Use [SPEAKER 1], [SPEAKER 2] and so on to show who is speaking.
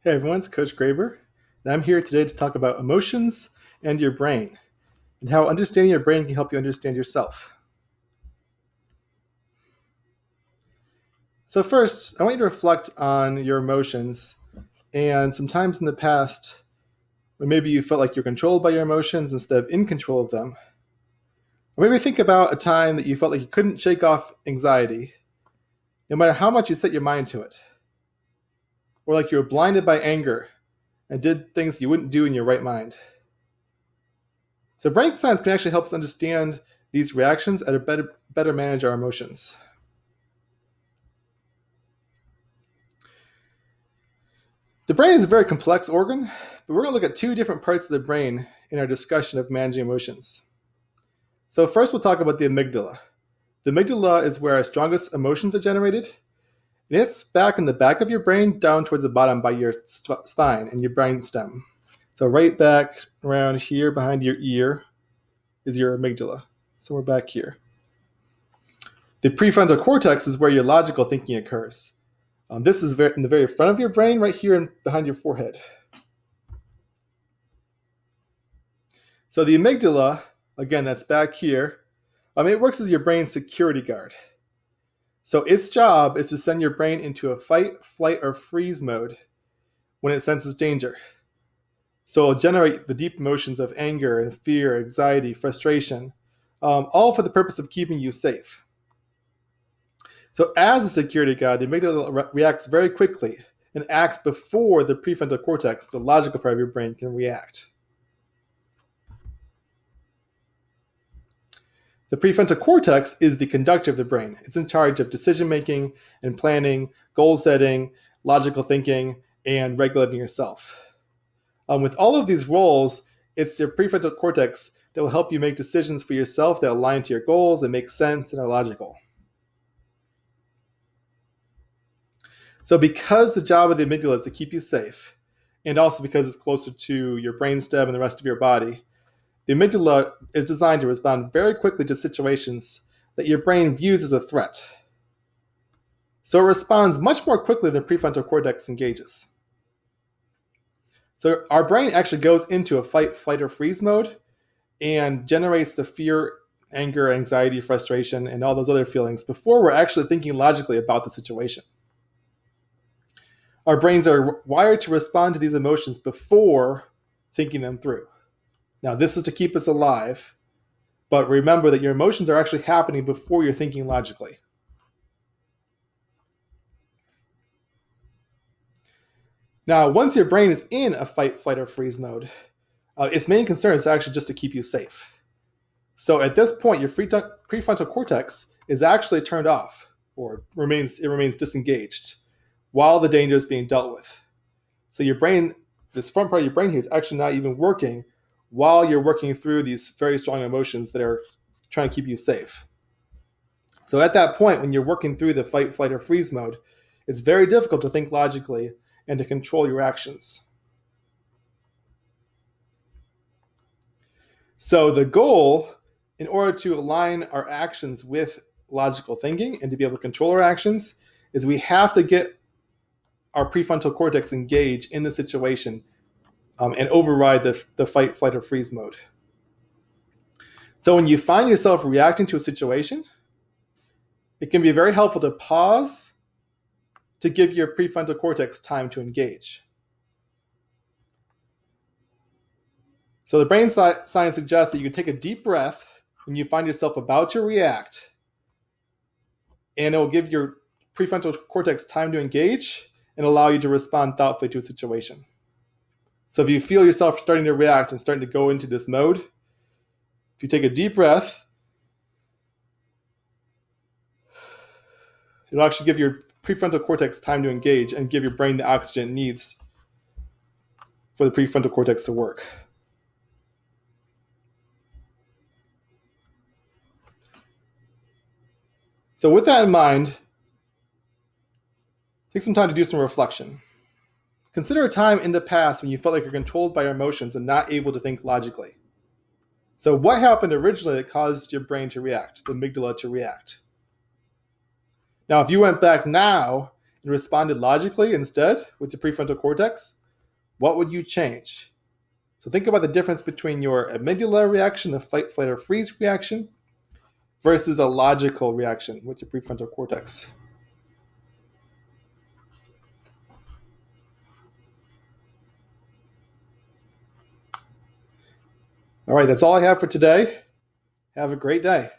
[SPEAKER 1] Hey everyone, it's Coach Graber, and I'm here today to talk about emotions and your brain, and how understanding your brain can help you understand yourself. So first, I want you to reflect on your emotions, and sometimes in the past, when maybe you felt like you're controlled by your emotions instead of in control of them. Or maybe think about a time that you felt like you couldn't shake off anxiety, no matter how much you set your mind to it. Or like you were blinded by anger and did things you wouldn't do in your right mind. So brain science can actually help us understand these reactions and better manage our emotions. The brain is a very complex organ, but we're going to look at two different parts of the brain in our discussion of managing emotions. So first we'll talk about the amygdala. The amygdala is where our strongest emotions are generated, and it's back in the back of your brain down towards the bottom by your spine and your brain stem. So right back around here behind your ear is your amygdala. So we're back here. The prefrontal cortex is where your logical thinking occurs. This is in the very front of your brain, right here and behind your forehead. So the amygdala, again, that's back here, it works as your brain's security guard. So its job is to send your brain into a fight, flight, or freeze mode when it senses danger. So it'll generate the deep emotions of anger and fear, anxiety, frustration, all for the purpose of keeping you safe. So as a security guard, the amygdala reacts very quickly and acts before the prefrontal cortex, the logical part of your brain, can react. The prefrontal cortex is the conductor of the brain. It's in charge of decision making and planning, goal setting, logical thinking, and regulating yourself. With all of these roles, it's the prefrontal cortex that will help you make decisions for yourself that align to your goals and make sense and are logical. So because the job of the amygdala is to keep you safe, and also because it's closer to your brainstem and the rest of your body, the amygdala is designed to respond very quickly to situations that your brain views as a threat. So it responds much more quickly than the prefrontal cortex engages. So our brain actually goes into a fight, flight, or freeze mode and generates the fear, anger, anxiety, frustration, and all those other feelings before we're actually thinking logically about the situation. Our brains are wired to respond to these emotions before thinking them through. Now, this is to keep us alive, but remember that your emotions are actually happening before you're thinking logically. Now, once your brain is in a fight, flight, or freeze mode, its main concern is actually just to keep you safe. So at this point, your prefrontal cortex is actually turned off, or remains disengaged while the danger is being dealt with. So your brain, this front part of your brain here, is actually not even working while you're working through these very strong emotions that are trying to keep you safe. So at that point, when you're working through the fight, flight, or freeze mode, it's very difficult to think logically and to control your actions. So the goal, in order to align our actions with logical thinking and to be able to control our actions, is we have to get our prefrontal cortex engaged in the situation and override the fight, flight, or freeze mode. So when you find yourself reacting to a situation, it can be very helpful to pause to give your prefrontal cortex time to engage. So the brain science suggests that you can take a deep breath when you find yourself about to react, and it will give your prefrontal cortex time to engage and allow you to respond thoughtfully to a situation. So if you feel yourself starting to react and starting to go into this mode, if you take a deep breath, it'll actually give your prefrontal cortex time to engage and give your brain the oxygen it needs for the prefrontal cortex to work. So with that in mind, take some time to do some reflection. Consider a time in the past when you felt like you're controlled by your emotions and not able to think logically. So what happened originally that caused your brain to react, the amygdala to react? Now, if you went back now and responded logically instead with your prefrontal cortex, what would you change? So think about the difference between your amygdala reaction, the fight, flight, or freeze reaction, versus a logical reaction with your prefrontal cortex. All right, that's all I have for today. Have a great day.